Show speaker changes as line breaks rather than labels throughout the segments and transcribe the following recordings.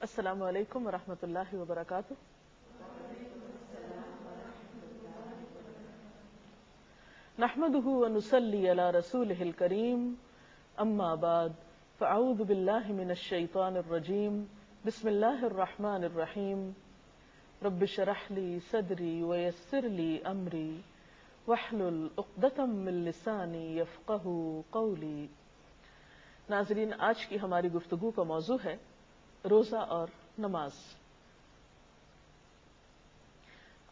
السلام علیکم ورحمۃ اللہ وبرکاتہ۔ نحمده ونصلي على رسوله الكريم، اما بعد فاعوذ باللہ من الشیطان الرجیم، بسم اللہ الرحمن الرحیم۔ رب اشرح لي صدری ويسر لي امری واحلل عقدۃ من لسانی یفقهوا قولی۔ ناظرین، آج کی ہماری گفتگو کا موضوع ہے روزہ اور نماز۔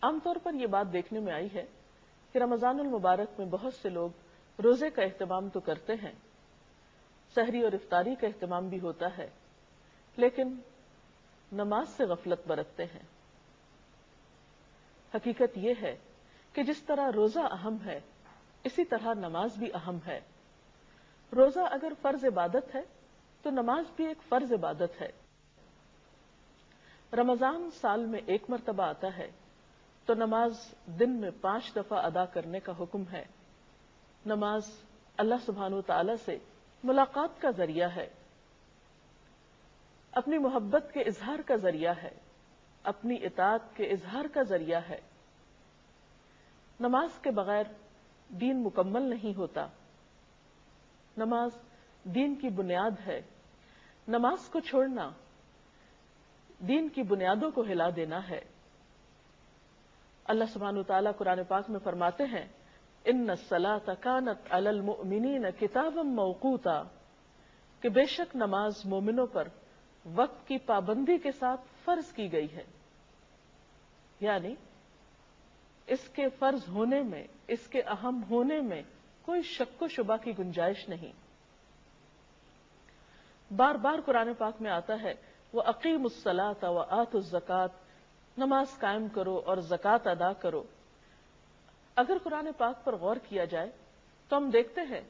عام طور پر یہ بات دیکھنے میں آئی ہے کہ رمضان المبارک میں بہت سے لوگ روزے کا اہتمام تو کرتے ہیں، سحری اور افطاری کا اہتمام بھی ہوتا ہے، لیکن نماز سے غفلت برتتے ہیں۔ حقیقت یہ ہے کہ جس طرح روزہ اہم ہے، اسی طرح نماز بھی اہم ہے۔ روزہ اگر فرض عبادت ہے تو نماز بھی ایک فرض عبادت ہے۔ رمضان سال میں ایک مرتبہ آتا ہے تو نماز دن میں 5 دفعہ ادا کرنے کا حکم ہے۔ نماز اللہ سبحانہ وتعالی سے ملاقات کا ذریعہ ہے، اپنی محبت کے اظہار کا ذریعہ ہے، اپنی اطاعت کے اظہار کا ذریعہ ہے۔ نماز کے بغیر دین مکمل نہیں ہوتا۔ نماز دین کی بنیاد ہے۔ نماز کو چھوڑنا دین کی بنیادوں کو ہلا دینا ہے۔ اللہ سبحانہ وتعالیٰ قرآن پاک میں فرماتے ہیں، ان الصلاۃ کانت علی المؤمنین کتابا موقوتا، کہ بے شک نماز مومنوں پر وقت کی پابندی کے ساتھ فرض کی گئی ہے۔ یعنی اس کے فرض ہونے میں، اس کے اہم ہونے میں کوئی شک و شبہ کی گنجائش نہیں۔ بار بار قرآن پاک میں آتا ہے، وَأَقِيمُوا الصَّلَاةَ وَآتُوا الزَّكَاةَ، نماز قائم کرو اور زکوٰۃ ادا کرو۔ اگر قرآن پاک پر غور کیا جائے تو ہم دیکھتے ہیں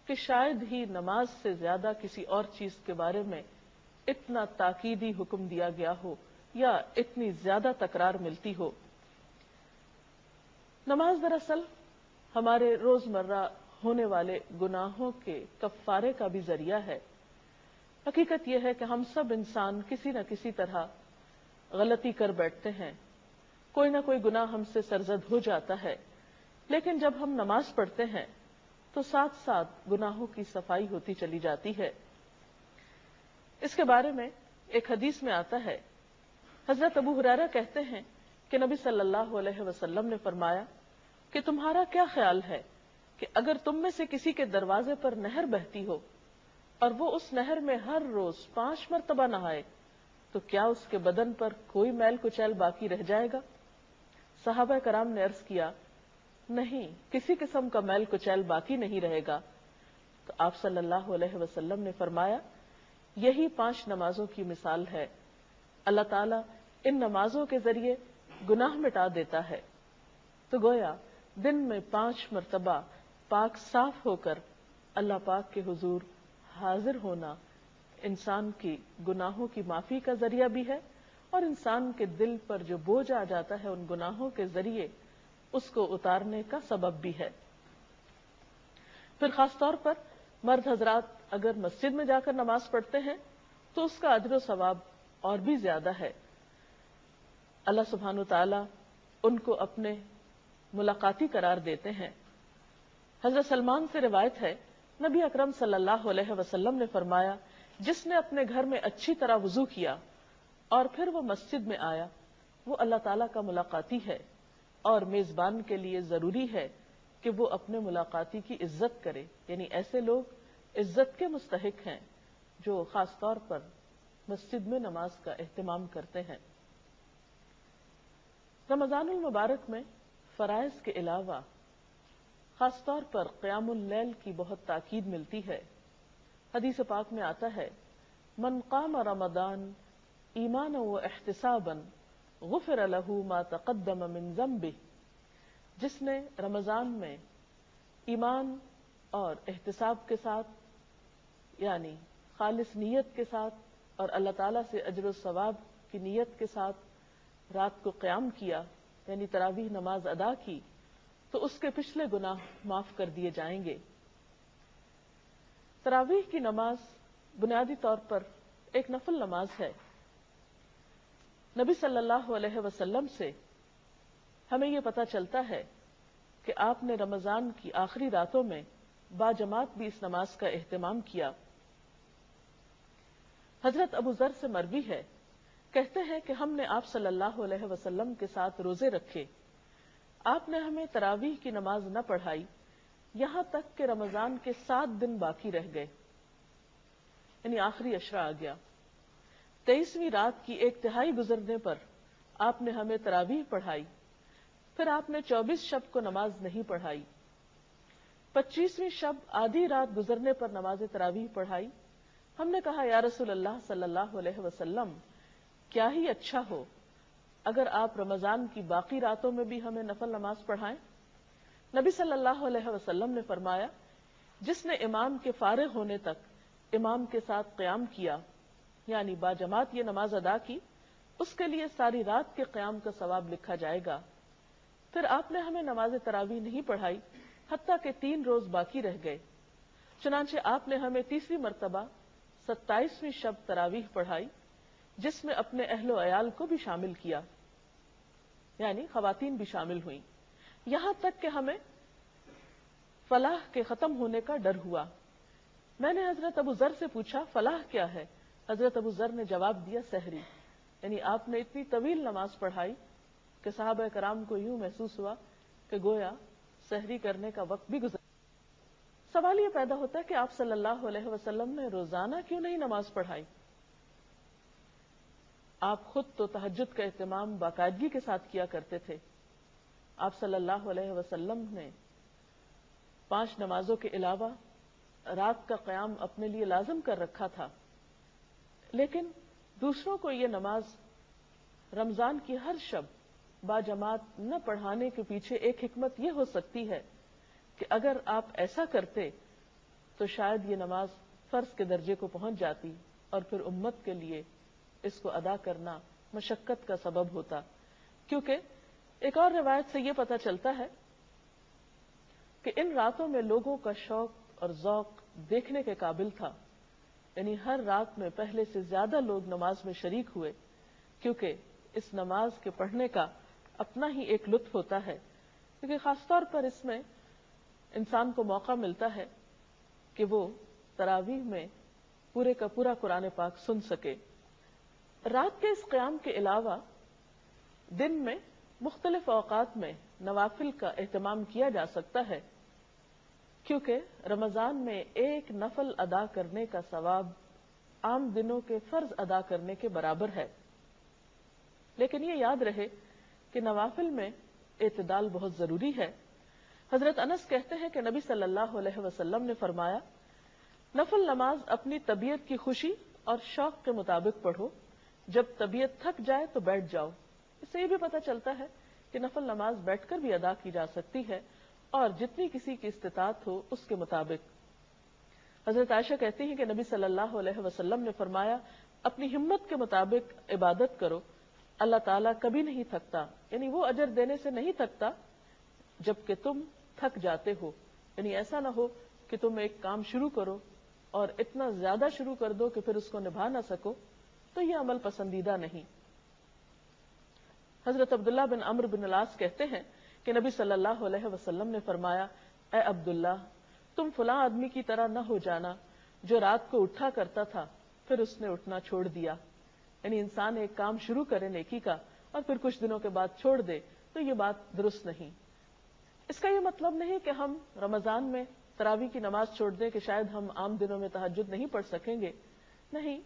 کہ شاید ہی نماز سے زیادہ کسی اور چیز کے بارے میں اتنا تاکیدی حکم دیا گیا ہو یا اتنی زیادہ تکرار ملتی ہو۔ نماز دراصل ہمارے روزمرہ ہونے والے گناہوں کے کفارے کا بھی ذریعہ ہے۔ حقیقت یہ ہے کہ ہم سب انسان کسی نہ کسی طرح غلطی کر بیٹھتے ہیں، کوئی نہ کوئی گناہ ہم سے سرزد ہو جاتا ہے، لیکن جب ہم نماز پڑھتے ہیں تو ساتھ ساتھ گناہوں کی صفائی ہوتی چلی جاتی ہے۔ اس کے بارے میں ایک حدیث میں آتا ہے، حضرت ابو ہریرہ کہتے ہیں کہ نبی صلی اللہ علیہ وسلم نے فرمایا کہ تمہارا کیا خیال ہے کہ اگر تم میں سے کسی کے دروازے پر نہر بہتی ہو اور وہ اس نہر میں ہر روز 5 مرتبہ نہائے تو کیا اس کے بدن پر کوئی میل کچیل باقی رہ جائے گا؟ صحابہ کرام نے عرض کیا، نہیں، کسی قسم کا میل کچیل باقی نہیں رہے گا۔ تو آپ صلی اللہ علیہ وسلم نے فرمایا، یہی 5 نمازوں کی مثال ہے۔ اللہ تعالیٰ ان نمازوں کے ذریعے گناہ مٹا دیتا ہے۔ تو گویا دن میں 5 مرتبہ پاک صاف ہو کر اللہ پاک کے حضور حاضر ہونا انسان کی گناہوں کی معافی کا ذریعہ بھی ہے، اور انسان کے دل پر جو بوجھ آ جاتا ہے ان گناہوں کے ذریعے اس کو اتارنے کا سبب بھی ہے۔ پھر خاص طور پر مرد حضرات اگر مسجد میں جا کر نماز پڑھتے ہیں تو اس کا اجر و ثواب اور بھی زیادہ ہے۔ اللہ سبحانہ وتعالی ان کو اپنے ملاقاتی قرار دیتے ہیں۔ حضرت سلمان سے روایت ہے، نبی اکرم صلی اللہ علیہ وسلم نے فرمایا، جس نے اپنے گھر میں اچھی طرح وضو کیا اور پھر وہ مسجد میں آیا، وہ اللہ تعالیٰ کا ملاقاتی ہے، اور میزبان کے لیے ضروری ہے کہ وہ اپنے ملاقاتی کی عزت کرے۔ یعنی ایسے لوگ عزت کے مستحق ہیں جو خاص طور پر مسجد میں نماز کا اہتمام کرتے ہیں۔ رمضان المبارک میں فرائض کے علاوہ خاص طور پر قیام اللیل کی بہت تاکید ملتی ہے۔ حدیث پاک میں آتا ہے، من قام رمضان ایمانا و احتسابا غفر له ما تقدم من ذنبه، جس نے رمضان میں ایمان اور احتساب کے ساتھ، یعنی خالص نیت کے ساتھ اور اللہ تعالیٰ سے اجر و ثواب کی نیت کے ساتھ رات کو قیام کیا، یعنی تراویح نماز ادا کی، تو اس کے پچھلے گناہ معاف کر دیے جائیں گے۔ تراویح کی نماز بنیادی طور پر ایک نفل نماز ہے، نبی صلی اللہ علیہ وسلم سے ہمیں یہ پتہ چلتا ہے کہ آپ نے رمضان کی آخری راتوں میں باجماعت بھی اس نماز کا اہتمام کیا۔ حضرت ابو ذر سے مروی ہے، کہتے ہیں کہ ہم نے آپ صلی اللہ علیہ وسلم کے ساتھ روزے رکھے، آپ نے ہمیں تراویح کی نماز نہ پڑھائی یہاں تک کہ رمضان کے 7 دن باقی رہ گئے، یعنی آخری عشرہ آ گیا۔ 23ویں رات کی 1/3 گزرنے پر آپ نے ہمیں تراویح پڑھائی، پھر آپ نے 24 شب کو نماز نہیں پڑھائی۔ 25ویں شب آدھی رات گزرنے پر نماز تراویح پڑھائی۔ ہم نے کہا یا رسول اللہ صلی اللہ علیہ وسلم، کیا ہی اچھا ہو اگر آپ رمضان کی باقی راتوں میں بھی ہمیں نفل نماز پڑھائیں۔ نبی صلی اللہ علیہ وسلم نے فرمایا، جس نے امام کے فارغ ہونے تک امام کے ساتھ قیام کیا، یعنی باجماعت یہ نماز ادا کی، اس کے لیے ساری رات کے قیام کا ثواب لکھا جائے گا۔ پھر آپ نے ہمیں نماز تراویح نہیں پڑھائی حتیٰ کہ 3 روز باقی رہ گئے، چنانچہ آپ نے ہمیں تیسری مرتبہ 27ویں شب تراویح پڑھائی، جس میں اپنے اہل و عیال کو بھی شامل کیا، یعنی خواتین بھی شامل ہوئیں، یہاں تک کہ ہمیں فلاح کے ختم ہونے کا ڈر ہوا۔ میں نے حضرت ابو ذر سے پوچھا فلاح کیا ہے؟ حضرت ابو ذر نے جواب دیا سحری، یعنی آپ نے اتنی طویل نماز پڑھائی کہ صحابہ کرام کو یوں محسوس ہوا کہ گویا سحری کرنے کا وقت بھی گزر۔ سوال یہ پیدا ہوتا ہے کہ آپ صلی اللہ علیہ وسلم نے روزانہ کیوں نہیں نماز پڑھائی؟ آپ خود تو تہجد کا اہتمام باقاعدگی کے ساتھ کیا کرتے تھے۔ آپ صلی اللہ علیہ وسلم نے 5 نمازوں کے علاوہ رات کا قیام اپنے لیے لازم کر رکھا تھا، لیکن دوسروں کو یہ نماز رمضان کی ہر شب باجماعت نہ پڑھانے کے پیچھے ایک حکمت یہ ہو سکتی ہے کہ اگر آپ ایسا کرتے تو شاید یہ نماز فرض کے درجے کو پہنچ جاتی اور پھر امت کے لیے اس کو ادا کرنا مشقت کا سبب ہوتا، کیونکہ ایک اور روایت سے یہ پتہ چلتا ہے کہ ان راتوں میں لوگوں کا شوق اور ذوق دیکھنے کے قابل تھا، یعنی ہر رات میں پہلے سے زیادہ لوگ نماز میں شریک ہوئے، کیونکہ اس نماز کے پڑھنے کا اپنا ہی ایک لطف ہوتا ہے، کیونکہ خاص طور پر اس میں انسان کو موقع ملتا ہے کہ وہ تراویح میں پورے کا پورا قرآن پاک سن سکے۔ رات کے اس قیام کے علاوہ دن میں مختلف اوقات میں نوافل کا اہتمام کیا جا سکتا ہے، کیونکہ رمضان میں ایک نفل ادا کرنے کا ثواب عام دنوں کے فرض ادا کرنے کے برابر ہے، لیکن یہ یاد رہے کہ نوافل میں اعتدال بہت ضروری ہے۔ حضرت انس کہتے ہیں کہ نبی صلی اللہ علیہ وسلم نے فرمایا، نفل نماز اپنی طبیعت کی خوشی اور شوق کے مطابق پڑھو، جب طبیعت تھک جائے تو بیٹھ جاؤ۔ اس سے یہ بھی پتہ چلتا ہے کہ نفل نماز بیٹھ کر بھی ادا کی جا سکتی ہے اور جتنی کسی کی استطاعت ہو اس کے مطابق۔ حضرت عائشہ کہتی ہیں کہ نبی صلی اللہ علیہ وسلم نے فرمایا، اپنی ہمت کے مطابق عبادت کرو، اللہ تعالیٰ کبھی نہیں تھکتا، یعنی وہ اجر دینے سے نہیں تھکتا جبکہ تم تھک جاتے ہو، یعنی ایسا نہ ہو کہ تم ایک کام شروع کرو اور اتنا زیادہ شروع کر دو کہ پھر اس کو نبھا نہ سکو، تو یہ عمل پسندیدہ نہیں۔ حضرت عبداللہ بن عمرو بن العاص کہتے ہیں کہ نبی صلی اللہ علیہ وسلم نے فرمایا، اے عبداللہ، تم فلاں آدمی کی طرح نہ ہو جانا جو رات کو اٹھا کرتا تھا پھر اس نے اٹھنا چھوڑ دیا، یعنی انسان ایک کام شروع کرے نیکی کا اور پھر کچھ دنوں کے بعد چھوڑ دے، تو یہ بات درست نہیں۔ اس کا یہ مطلب نہیں کہ ہم رمضان میں تراویح کی نماز چھوڑ دیں کہ شاید ہم عام دنوں میں تہجد نہیں پڑھ سکیں گے، نہیں،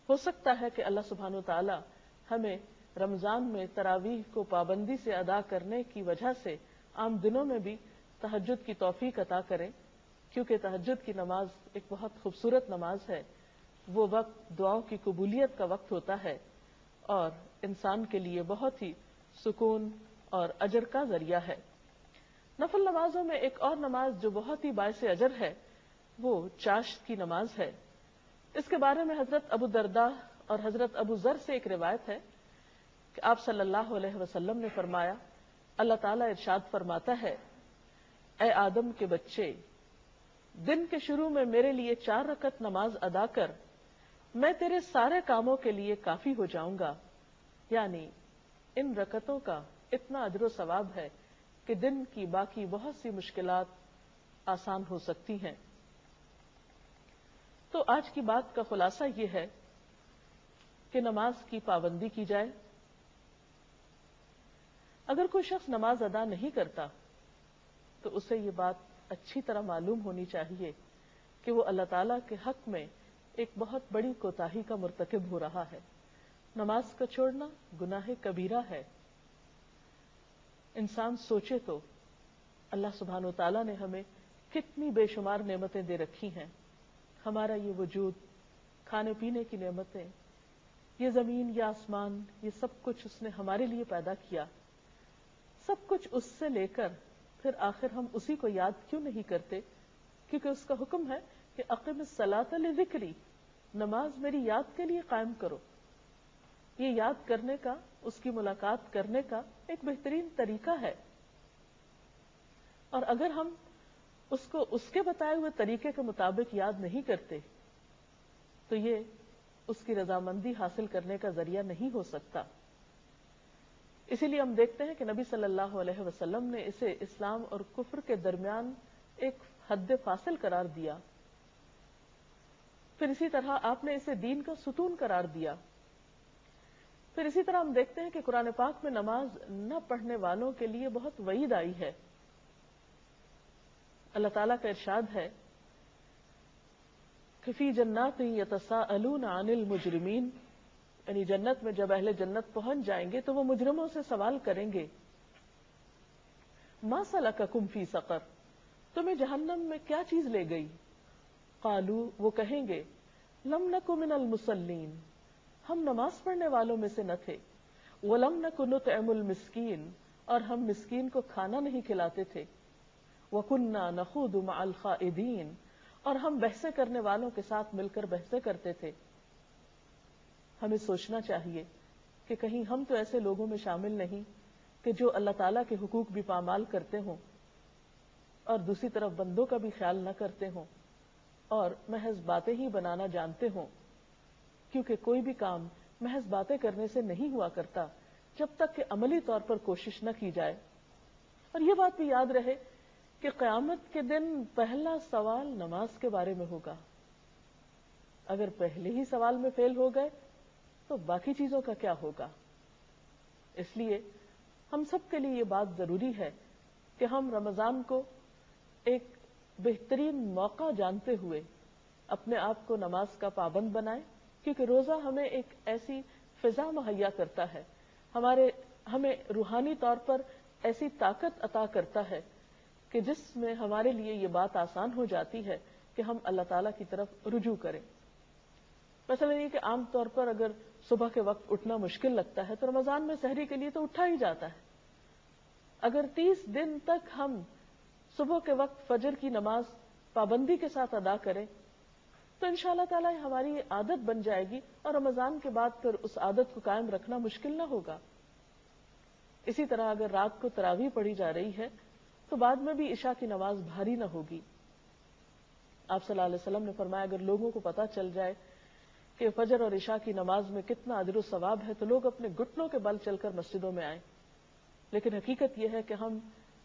ہو سکتا ہے کہ اللہ سبحانہ وتعالی ہمیں رمضان میں تراویح کو پابندی سے ادا کرنے کی وجہ سے عام دنوں میں بھی تہجد کی توفیق عطا کریں، کیونکہ تہجد کی نماز ایک بہت خوبصورت نماز ہے، وہ وقت دعاؤں کی قبولیت کا وقت ہوتا ہے اور انسان کے لیے بہت ہی سکون اور اجر کا ذریعہ ہے۔ نفل نمازوں میں ایک اور نماز جو بہت ہی باعث اجر ہے وہ چاشت کی نماز ہے۔ اس کے بارے میں حضرت ابو درداء اور حضرت ابو ذر سے ایک روایت ہے کہ آپ صلی اللہ علیہ وسلم نے فرمایا، اللہ تعالیٰ ارشاد فرماتا ہے، اے آدم کے بچے، دن کے شروع میں میرے لیے 4 رکعت نماز ادا کر، میں تیرے سارے کاموں کے لیے کافی ہو جاؤں گا، یعنی ان رکعتوں کا اتنا اجر و ثواب ہے کہ دن کی باقی بہت سی مشکلات آسان ہو سکتی ہیں۔ تو آج کی بات کا خلاصہ یہ ہے کہ نماز کی پابندی کی جائے۔ اگر کوئی شخص نماز ادا نہیں کرتا تو اسے یہ بات اچھی طرح معلوم ہونی چاہیے کہ وہ اللہ تعالیٰ کے حق میں ایک بہت بڑی کوتاہی کا مرتکب ہو رہا ہے۔ نماز کا چھوڑنا گناہ کبیرہ ہے۔ انسان سوچے تو اللہ سبحانہ و تعالیٰ نے ہمیں کتنی بے شمار نعمتیں دے رکھی ہیں۔ ہمارا یہ وجود، کھانے پینے کی نعمتیں، یہ زمین یا آسمان، یہ سب کچھ اس نے ہمارے لیے پیدا کیا۔ سب کچھ اس سے لے کر پھر آخر ہم اسی کو یاد کیوں نہیں کرتے؟ کیونکہ اس کا حکم ہے کہ اقم الصلاۃ لذکری، نماز میری یاد کے لیے قائم کرو۔ یہ یاد کرنے کا، اس کی ملاقات کرنے کا ایک بہترین طریقہ ہے، اور اگر ہم اس کو اس کے بتائے ہوئے طریقے کے مطابق یاد نہیں کرتے تو یہ اس کی رضامندی حاصل کرنے کا ذریعہ نہیں ہو سکتا۔ اسی لیے ہم دیکھتے ہیں کہ نبی صلی اللہ علیہ وسلم نے اسے اسلام اور کفر کے درمیان ایک حد فاصل قرار دیا۔ پھر اسی طرح آپ نے اسے دین کا ستون قرار دیا۔ پھر اسی طرح ہم دیکھتے ہیں کہ قرآن پاک میں نماز نہ پڑھنے والوں کے لیے بہت وعید آئی ہے۔ اللہ تعالیٰ کا ارشاد ہے کہ فی جنات یتساءلون عن المجرمین، یعنی جنت میں جب اہل جنت پہنچ جائیں گے تو وہ مجرموں سے سوال کریں گے، ما سلککم فی سقر، تمہیں جہنم میں کیا چیز لے گئی؟ قالوا، وہ کہیں گے، لم نک من المصلین، ہم نماز پڑھنے والوں میں سے نہ تھے، ولم نک نطعم المسکین، اور ہم مسکین کو کھانا نہیں کھلاتے تھے، وکنا نخوض مع الخائضین، اور ہم بحثیں کرنے والوں کے ساتھ مل کر بحثیں کرتے تھے۔ ہمیں سوچنا چاہیے کہ کہیں ہم تو ایسے لوگوں میں شامل نہیں کہ جو اللہ تعالیٰ کے حقوق بھی پامال کرتے ہوں اور دوسری طرف بندوں کا بھی خیال نہ کرتے ہوں اور محض باتیں ہی بنانا جانتے ہوں، کیونکہ کوئی بھی کام محض باتیں کرنے سے نہیں ہوا کرتا جب تک کہ عملی طور پر کوشش نہ کی جائے۔ اور یہ بات بھی یاد رہے کہ قیامت کے دن پہلا سوال نماز کے بارے میں ہوگا۔ اگر پہلے ہی سوال میں فیل ہو گئے تو باقی چیزوں کا کیا ہوگا؟ اس لیے ہم سب کے لیے یہ بات ضروری ہے کہ ہم رمضان کو ایک بہترین موقع جانتے ہوئے اپنے آپ کو نماز کا پابند بنائیں، کیونکہ روزہ ہمیں ایک ایسی فضا مہیا کرتا ہے، ہمیں روحانی طور پر ایسی طاقت عطا کرتا ہے کہ جس میں ہمارے لیے یہ بات آسان ہو جاتی ہے کہ ہم اللہ تعالیٰ کی طرف رجوع کریں۔ مثلا یہ کہ عام طور پر اگر صبح کے وقت اٹھنا مشکل لگتا ہے تو رمضان میں سحری کے لیے تو اٹھا ہی جاتا ہے۔ اگر 30 دن تک ہم صبح کے وقت فجر کی نماز پابندی کے ساتھ ادا کریں تو انشاءاللہ تعالی ہماری عادت بن جائے گی اور رمضان کے بعد پھر اس عادت کو قائم رکھنا مشکل نہ ہوگا۔ اسی طرح اگر رات کو تراویح پڑھی جا رہی ہے تو بعد میں بھی عشاء کی نماز بھاری نہ ہوگی۔ آپ صلی اللہ علیہ وسلم نے فرمایا اگر لوگوں کو پتہ چل جائے کہ فجر اور عشاء کی نماز میں کتنا اجر و ثواب ہے تو لوگ اپنے گھٹنوں کے بل چل کر مسجدوں میں آئیں۔ لیکن حقیقت یہ ہے کہ ہم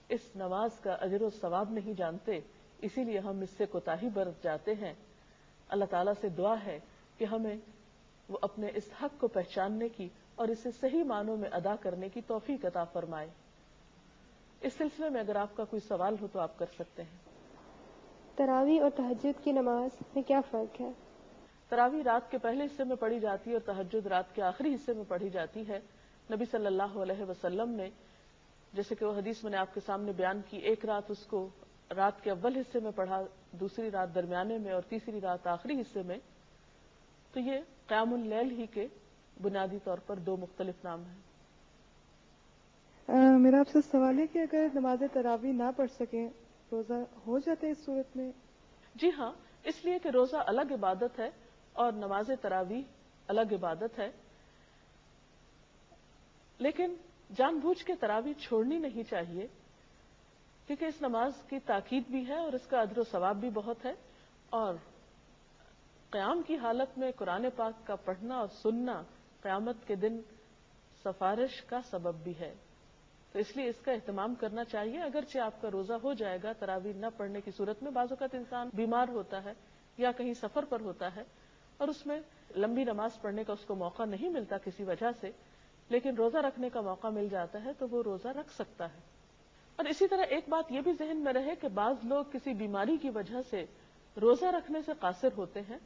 اس نماز کا اجر و ثواب نہیں جانتے، اسی لیے ہم اس سے کوتاہی برت جاتے ہیں۔ اللہ تعالیٰ سے دعا ہے کہ ہمیں وہ اپنے اس حق کو پہچاننے کی اور اسے صحیح معنوں میں ادا کرنے کی توفیق عطا فرمائے۔ اس سلسلے میں اگر آپ کا کوئی سوال ہو تو آپ کر سکتے ہیں۔
تراویح اور تہجد کی نماز میں کیا فرق ہے؟
تراویح رات کے پہلے حصے میں پڑھی جاتی ہے اور تہجد رات کے آخری حصے میں پڑھی جاتی ہے۔ نبی صلی اللہ علیہ وسلم نے جیسے کہ وہ حدیث میں نے آپ کے سامنے بیان کی، ایک رات اس کو رات کے اول حصے میں پڑھا، دوسری رات درمیانے میں اور تیسری رات آخری حصے میں، تو یہ قیام اللیل ہی کے بنیادی طور پر دو مختلف نام ہیں۔
میرا آپ سے سوال ہے کہ اگر نماز تراویح نہ پڑھ سکیں روزہ ہو جاتا ہے اس صورت میں؟
جی ہاں، اس لیے کہ روزہ الگ عبادت ہے اور نماز تراویح الگ عبادت ہے، لیکن جان بوجھ کے تراویح چھوڑنی نہیں چاہیے کیونکہ اس نماز کی تاکید بھی ہے اور اس کا اجر و ثواب بھی بہت ہے، اور قیام کی حالت میں قرآن پاک کا پڑھنا اور سننا قیامت کے دن سفارش کا سبب بھی ہے، تو اس لیے اس کا اہتمام کرنا چاہیے. اگرچہ آپ کا روزہ ہو جائے گا تراویح نہ پڑھنے کی صورت میں، بعض اوقات انسان بیمار ہوتا ہے یا کہیں سفر پر ہوتا ہے اور اس میں لمبی نماز پڑھنے کا اس کو موقع نہیں ملتا کسی وجہ سے، لیکن روزہ رکھنے کا موقع مل جاتا ہے تو وہ روزہ رکھ سکتا ہے. اور اسی طرح ایک بات یہ بھی ذہن میں رہے کہ بعض لوگ کسی بیماری کی وجہ سے روزہ رکھنے سے قاصر ہوتے ہیں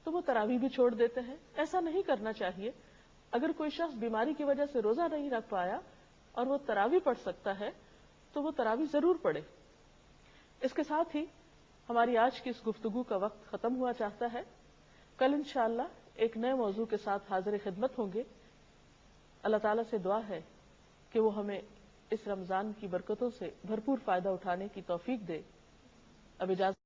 تو وہ تراویح بھی چھوڑ دیتے ہیں. ایسا نہیں کرنا چاہیے. اگر کوئی شخص بیماری کی وجہ سے روزہ نہیں رکھ پایا اور وہ تراویح پڑھ سکتا ہے تو وہ تراویح ضرور پڑھے. اس کے ساتھ ہی ہماری آج کی اس گفتگو کا وقت ختم ہوا چاہتا ہے. کل انشاءاللہ ایک نئے موضوع کے ساتھ حاضر خدمت ہوں گے. اللہ تعالیٰ سے دعا ہے کہ وہ ہمیں اس رمضان کی برکتوں سے بھرپور فائدہ اٹھانے کی توفیق دے. اب اجازت